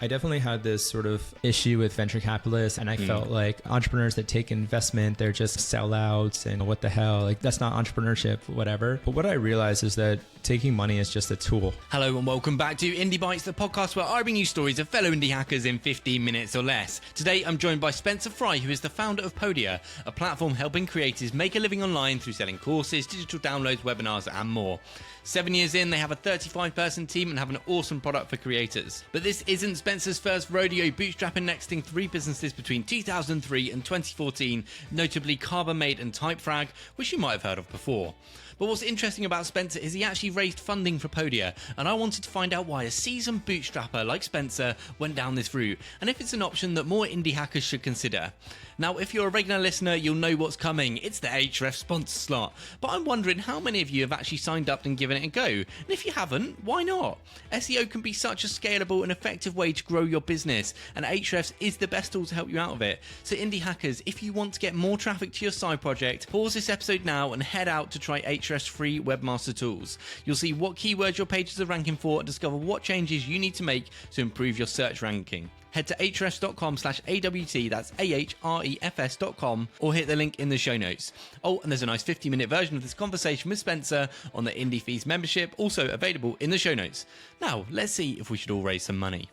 I definitely had this sort of issue with venture capitalists, and I felt like entrepreneurs that take investment, they're just sellouts and what the hell, like that's not entrepreneurship, whatever. But what I realized is that taking money is just a tool. Hello and welcome back to Indie Bites, the podcast where I bring you stories of fellow indie hackers in 15 minutes or less. Today I'm joined by Spencer Fry, who is the founder of Podia, a platform helping creators make a living online through selling courses, digital downloads, webinars and more. 7 years in, they have a 35-person team and have an awesome product for creators. But this isn't Spencer's first rodeo, bootstrapping and exiting 3 businesses between 2003 and 2014, notably Carbon-Mate and Typefrag, which you might have heard of before. But what's interesting about Spencer is he actually raised funding for Podia, and I wanted to find out why a seasoned bootstrapper like Spencer went down this route, and if it's an option that more indie hackers should consider. Now, if you're a regular listener, you'll know what's coming. It's the Ahrefs sponsor slot. But I'm wondering how many of you have actually signed up and given it a go? And if you haven't, why not? SEO can be such a scalable and effective way to grow your business, and Ahrefs is the best tool to help you out of it. So indie hackers, if you want to get more traffic to your side project, pause this episode now and head out to try Ahrefs free webmaster tools. You'll see what keywords your pages are ranking for and discover what changes you need to make to improve your search ranking. Head to ahrefs.com/AWT, that's AHREFS.com, or hit the link in the show notes. Oh, and there's a nice 50-minute version of this conversation with Spencer on the Indie Fees membership, also available in the show notes. Now, let's see if we should all raise some money.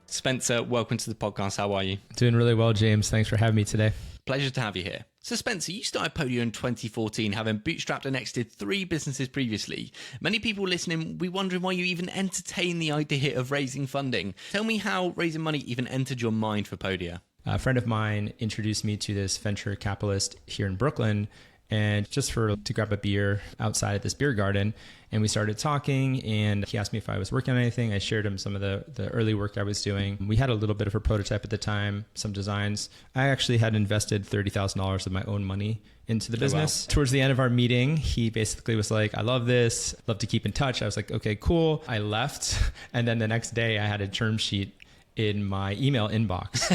Spencer, welcome to the podcast. How are you? Doing really well, James. Thanks for having me today. Pleasure to have you here. So Spencer, you started Podia in 2014, having bootstrapped and exited 3 businesses previously. Many people listening will be wondering why you even entertain the idea of raising funding. Tell me how raising money even entered your mind for Podia. A friend of mine introduced me to this venture capitalist here in Brooklyn, and to grab a beer outside at this beer garden. And we started talking, and he asked me if I was working on anything. I shared him some of the early work I was doing. We had a little bit of a prototype at the time, some designs. I actually had invested $30,000 of my own money into the business. Wow. Towards the end of our meeting, he basically was like, I love this, love to keep in touch. I was like, okay, cool. I left. And then the next day I had a term sheet in my email inbox.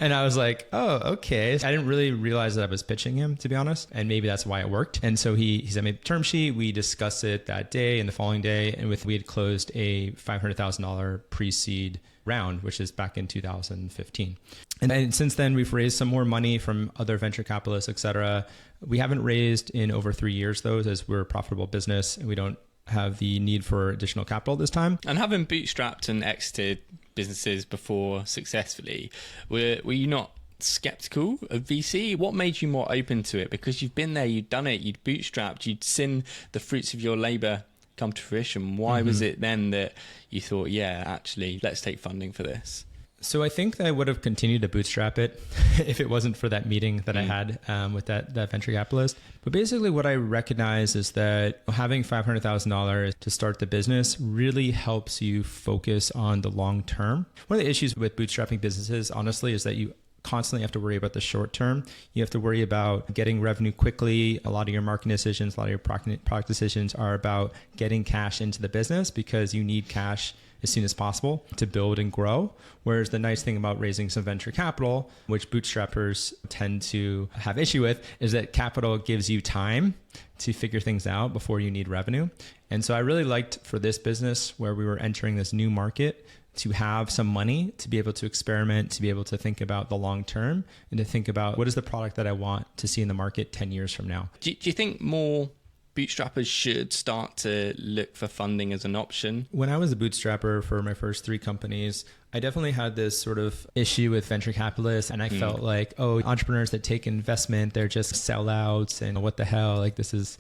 And I was like, oh, okay. I didn't really realize that I was pitching him, to be honest. And maybe that's why it worked. And so he sent me a term sheet. We discussed it that day and the following day. And we had closed a $500,000 pre-seed round, which is back in 2015. And then since then, we've raised some more money from other venture capitalists, et cetera. We haven't raised in over 3 years, though, as we're a profitable business and we don't have the need for additional capital this time. And having bootstrapped and exited businesses before successfully, were you not skeptical of VC? What made you more open to it? Because you've been there, you've done it, you'd bootstrapped, you'd seen the fruits of your labor come to fruition. Why was it then that you thought, yeah, actually, let's take funding for this? So I think that I would have continued to bootstrap it if it wasn't for that meeting that I had with that venture capitalist. But basically what I recognize is that having $500,000 to start the business really helps you focus on the long term. One of the issues with bootstrapping businesses, honestly, is that you constantly have to worry about the short term. You have to worry about getting revenue quickly. A lot of your marketing decisions, a lot of your product decisions are about getting cash into the business because you need cash as soon as possible to build and grow. Whereas the nice thing about raising some venture capital, which bootstrappers tend to have issue with, is that capital gives you time to figure things out before you need revenue. And so I really liked for this business where we were entering this new market to have some money to be able to experiment, to be able to think about the long term and to think about what is the product that I want to see in the market 10 years from now. Do you think more bootstrappers should start to look for funding as an option? When I was a bootstrapper for my first 3 companies, I definitely had this sort of issue with venture capitalists, and I felt like, oh, entrepreneurs that take investment, they're just sellouts and what the hell, like this is,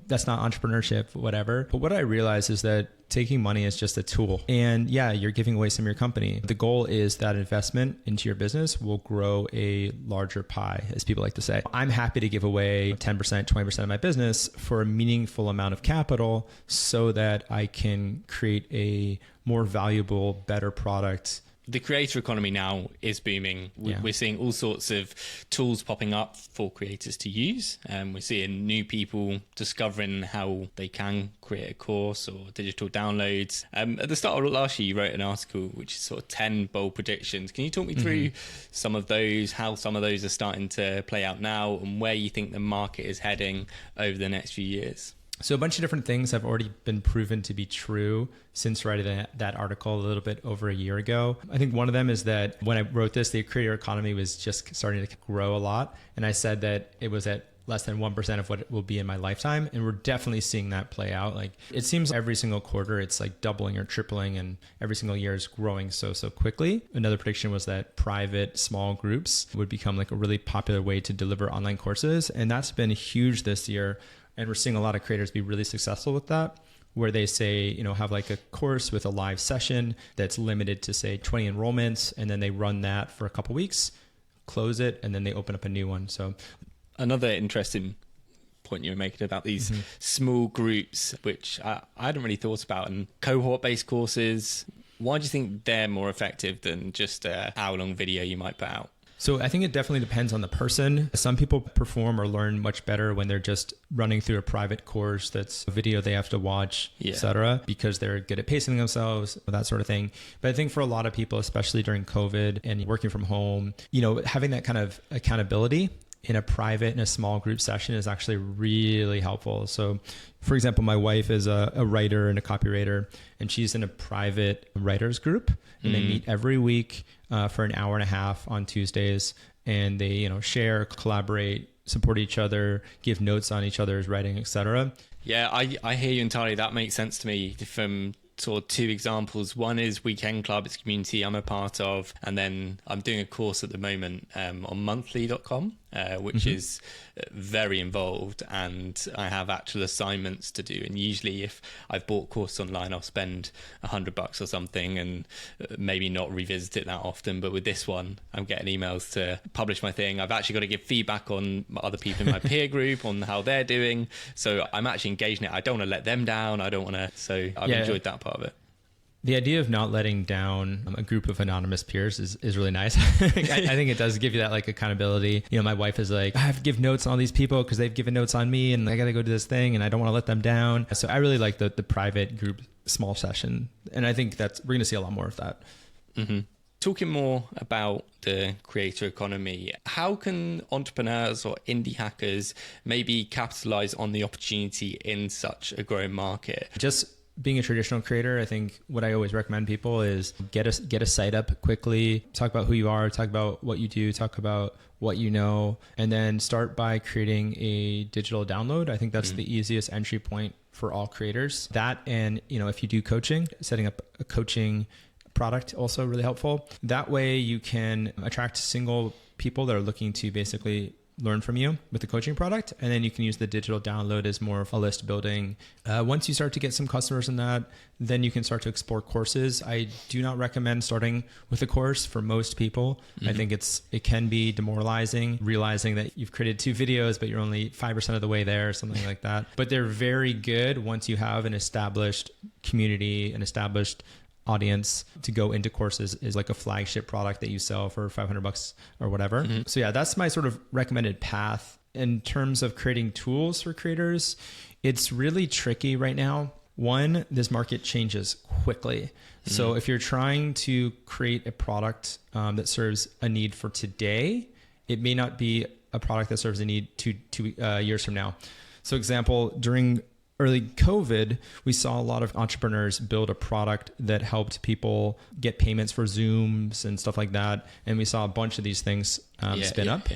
that's not entrepreneurship, whatever. But what I realized is that taking money is just a tool. And yeah, you're giving away some of your company. The goal is that investment into your business will grow a larger pie, as people like to say. I'm happy to give away 10%, 20% of my business for a meaningful amount of capital so that I can create a more valuable, better product. The creator economy now is booming. We're seeing all sorts of tools popping up for creators to use. We're seeing new people discovering how they can create a course or digital downloads. At the start of last year, you wrote an article which is sort of 10 bold predictions. Can you talk me through some of those, how some of those are starting to play out now, and where you think the market is heading over the next few years? So a bunch of different things have already been proven to be true since writing that article a little bit over a year ago. I think one of them is that when I wrote this, the creator economy was just starting to grow a lot. And I said that it was at less than 1% of what it will be in my lifetime. And we're definitely seeing that play out. Like it seems every single quarter, it's like doubling or tripling, and every single year is growing so quickly. Another prediction was that private small groups would become like a really popular way to deliver online courses. And that's been huge this year. And we're seeing a lot of creators be really successful with that, where they say, have like a course with a live session that's limited to say 20 enrollments. And then they run that for a couple weeks, close it, and then they open up a new one. So another interesting point you were making about these small groups, which I hadn't really thought about, and cohort-based courses. Why do you think they're more effective than just an hour-long video you might put out? So I think it definitely depends on the person. Some people perform or learn much better when they're just running through a private course that's a video they have to watch, etc., because they're good at pacing themselves, that sort of thing. But I think for a lot of people, especially during COVID and working from home, having that kind of accountability in a private, in a small group session is actually really helpful. So for example, my wife is a writer and a copywriter, and she's in a private writers group, and they meet every week for an hour and a half on Tuesdays, and they, share, collaborate, support each other, give notes on each other's writing, etc. Yeah, I hear you entirely. That makes sense to me from sort of two examples. One is Weekend Club. It's a community I'm a part of. And then I'm doing a course at the moment on monthly.com, which is very involved. And I have actual assignments to do. And usually if I've bought course online, I'll spend $100 or something and maybe not revisit it that often. But with this one, I'm getting emails to publish my thing. I've actually got to give feedback on other people in my peer group on how they're doing. So I'm actually engaged in it. I don't want to let them down. I don't want to. So I've enjoyed that part of it. The idea of not letting down a group of anonymous peers is really nice. I think it does give you that like accountability. My wife is like, I have to give notes on all these people because they've given notes on me, and I got to go do this thing, and I don't want to let them down. So I really like the private group small session. And I think we're going to see a lot more of that. Mm-hmm. Talking more about the creator economy, how can entrepreneurs or indie hackers maybe capitalize on the opportunity in such a growing market? Just being a traditional creator, I think what I always recommend people is get a site up quickly, talk about who you are, talk about what you do, talk about what you know, and then start by creating a digital download. I think that's the easiest entry point for all creators. That, and if you do coaching, setting up a coaching product also really helpful. That way you can attract single people that are looking to basically learn from you with the coaching product. And then you can use the digital download as more of a list building. Once you start to get some customers in that, then you can start to explore courses. I do not recommend starting with a course for most people. I think it can be demoralizing, realizing that you've created 2 videos, but you're only 5% of the way there or something like that. But they're very good once you have an established community, an established audience to go into courses is like a flagship product that you sell for $500 or whatever. So yeah, that's my sort of recommended path. In terms of creating tools for creators, it's really tricky right now. One, this market changes quickly. So if you're trying to create a product that serves a need for today, it may not be a product that serves a need two years from now. So example, during early COVID, we saw a lot of entrepreneurs build a product that helped people get payments for Zooms and stuff like that. And we saw a bunch of these things spin up.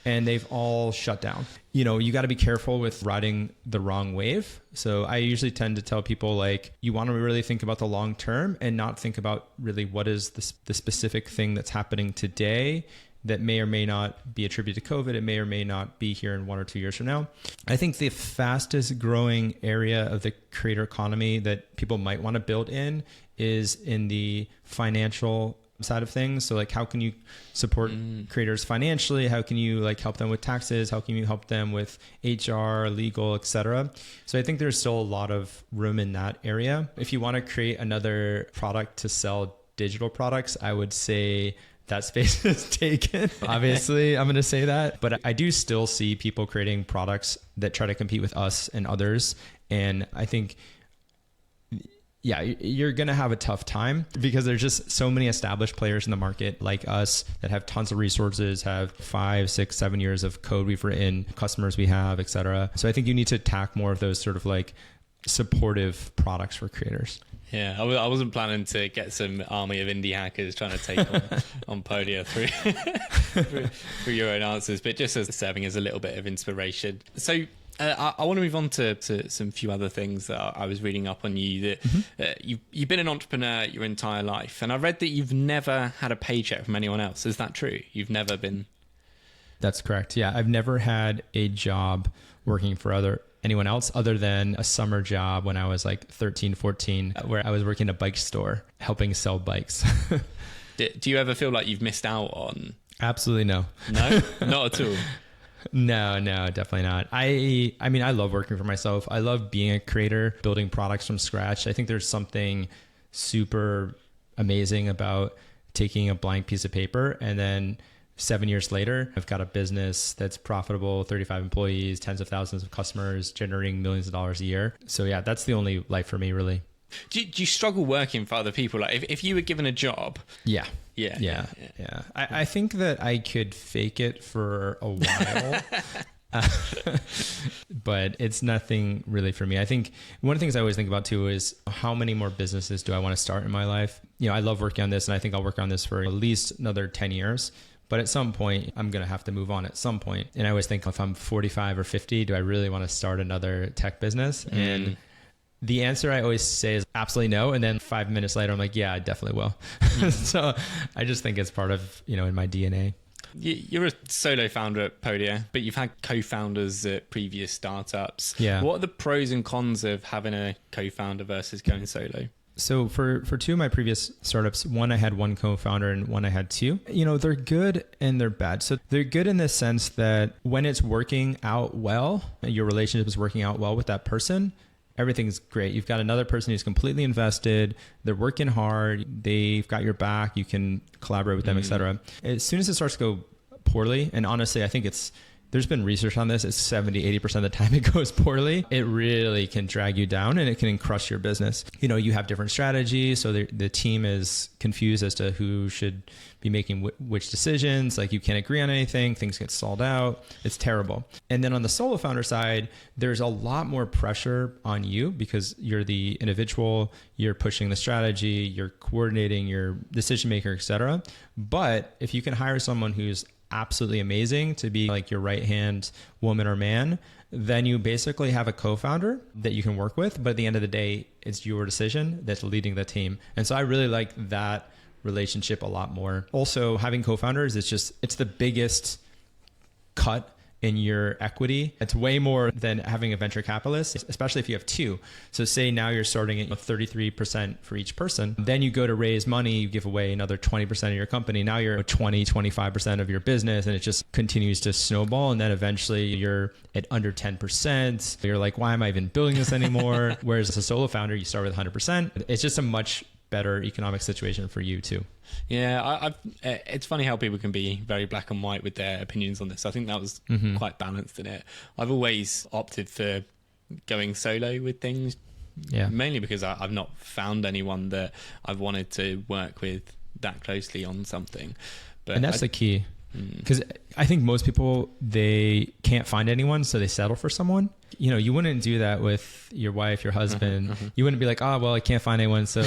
And they've all shut down. You got to be careful with riding the wrong wave. So I usually tend to tell people, like, you want to really think about the long term and not think about really what is the specific thing that's happening today that may or may not be attributed to COVID. It may or may not be here in 1 or 2 years from now. I think the fastest growing area of the creator economy that people might want to build in is in the financial side of things. So like, how can you support creators financially? How can you like help them with taxes? How can you help them with HR, legal, etc.? So I think there's still a lot of room in that area. If you want to create another product to sell digital products, I would say that space is taken. Obviously, I'm going to say that. But I do still see people creating products that try to compete with us and others. And I think yeah, you're going to have a tough time because there's just so many established players in the market like us that have tons of resources, have 5, 6, 7 years of code we've written, customers we have, et cetera. So I think you need to attack more of those sort of like supportive products for creators. Yeah, I wasn't planning to get some army of indie hackers trying to take on Podia through your own answers, but just as serving as a little bit of inspiration. So I want to move on to some few other things that I was reading up on you. That you've been an entrepreneur your entire life, and I read that you've never had a paycheck from anyone else. Is that true? You've never been... That's correct. Yeah, I've never had a job working for anyone else other than a summer job when I was like 13, 14, where I was working at a bike store helping sell bikes. Do you ever feel like you've missed out on... Absolutely no. No? Not at all? No, definitely not. I mean, I love working for myself. I love being a creator, building products from scratch. I think there's something super amazing about taking a blank piece of paper and then 7 years later, I've got a business that's profitable, 35 employees, tens of thousands of customers, generating millions of dollars a year. So yeah, that's the only life for me, really. Do you struggle working for other people? Like if you were given a job... Yeah. I think that I could fake it for a while, but it's nothing really for me. I think one of the things I always think about too is how many more businesses do I want to start in my life? You know, I love working on this, and I think I'll work on this for at least another 10 years. But at some point, I'm going to have to move on at some point. And I always think if I'm 45 or 50, do I really want to start another tech business? And the answer I always say is absolutely no. And then 5 minutes later, I'm like, yeah, I definitely will. So I just think it's part of, in my DNA. You're a solo founder at Podia, but you've had co-founders at previous startups. Yeah. What are the pros and cons of having a co-founder versus going solo? So for two of my previous startups, one I had one co-founder and one I had two. They're good and they're bad. So they're good in the sense that when it's working out well, your relationship is working out well with that person, everything's great. You've got another person who's completely invested. They're working hard. They've got your back. You can collaborate with them, etc. As soon as it starts to go poorly, and honestly, I think there's been research on this. It's 70-80% of the time it goes poorly. It really can drag you down and it can crush your business. You have different strategies. So the team is confused as to who should be making which decisions. Like you can't agree on anything. Things get stalled out. It's terrible. And then on the solo founder side, there's a lot more pressure on you because you're the individual, you're pushing the strategy, you're coordinating your decision maker, etc. But if you can hire someone who's absolutely amazing to be like your right hand woman or man, then you basically have a co-founder that you can work with. But at the end of the day, it's your decision that's leading the team. And so I really like that relationship a lot more. Also, having co-founders, it's the biggest cut in your equity. It's way more than having a venture capitalist, especially if you have two. So say now you're starting at 33% for each person. Then you go to raise money, you give away another 20% of your company. Now you're at 25% of your business, and it just continues to snowball. And then eventually you're at under 10%. You're like, why am I even building this anymore? Whereas as a solo founder, you start with 100%. It's just a much better economic situation for you too. Yeah, it's funny how people can be very black and white with their opinions on this. I think that was quite balanced in it. I've always opted for going solo with things, mainly because I've not found anyone that I've wanted to work with that closely on something. And that's the key, because I think most people, they can't find anyone, so they settle for someone. You wouldn't do that with your wife, your husband. You wouldn't be like, oh, well, I can't find anyone, so,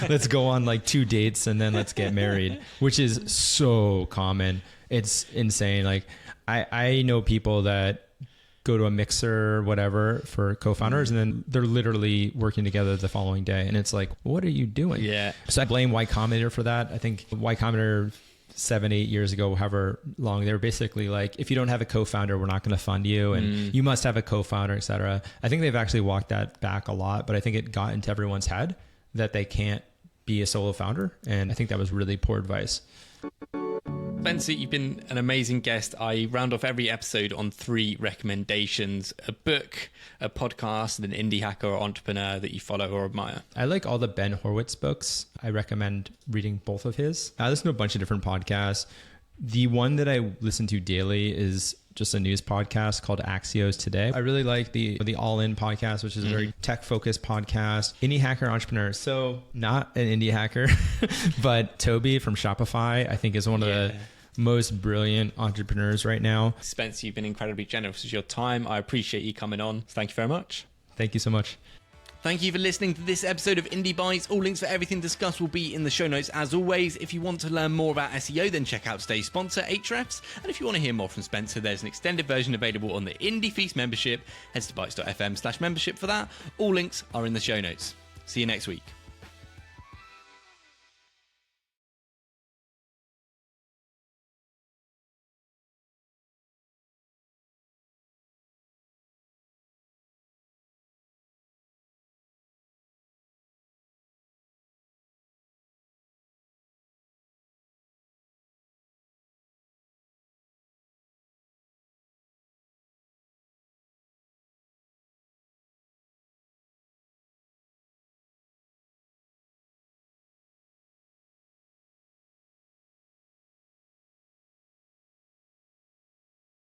let's go on like 2 dates and then let's get married, which is so common. It's insane. Like I know people that go to a mixer or whatever for co-founders, and then they're literally working together the following day. And it's like, what are you doing? Yeah. So I blame Y Combinator for that. I think Y Combinator 7-8 years ago, however long, they were basically like, if you don't have a co-founder, we're not going to fund you, and you must have a co-founder, et cetera. I think they've actually walked that back a lot, but I think it got into everyone's head that they can't be a solo founder. And I think that was really poor advice. Spencer, you've been an amazing guest. I round off every episode on 3 recommendations: a book, a podcast, and an indie hacker or entrepreneur that you follow or admire. I like all the Ben Horowitz books. I recommend reading both of his. I listen to a bunch of different podcasts. The one that I listen to daily is just a news podcast called Axios Today. I really like the All In podcast, which is a very tech-focused podcast. Indie hacker entrepreneur. So not an indie hacker, but Toby from Shopify, I think is one of the most brilliant entrepreneurs right now. Spence, you've been incredibly generous with your time. I appreciate you coming on. Thank you very much. Thank you so much. Thank you for listening to this episode of Indie Bites. All links for everything discussed will be in the show notes as always. If you want to learn more about SEO, then check out today's sponsor, Ahrefs. And if you want to hear more from Spencer, there's an extended version available on the Indie Feast membership. Head to bytes.fm/membership for that. All links are in the show notes. See you next week.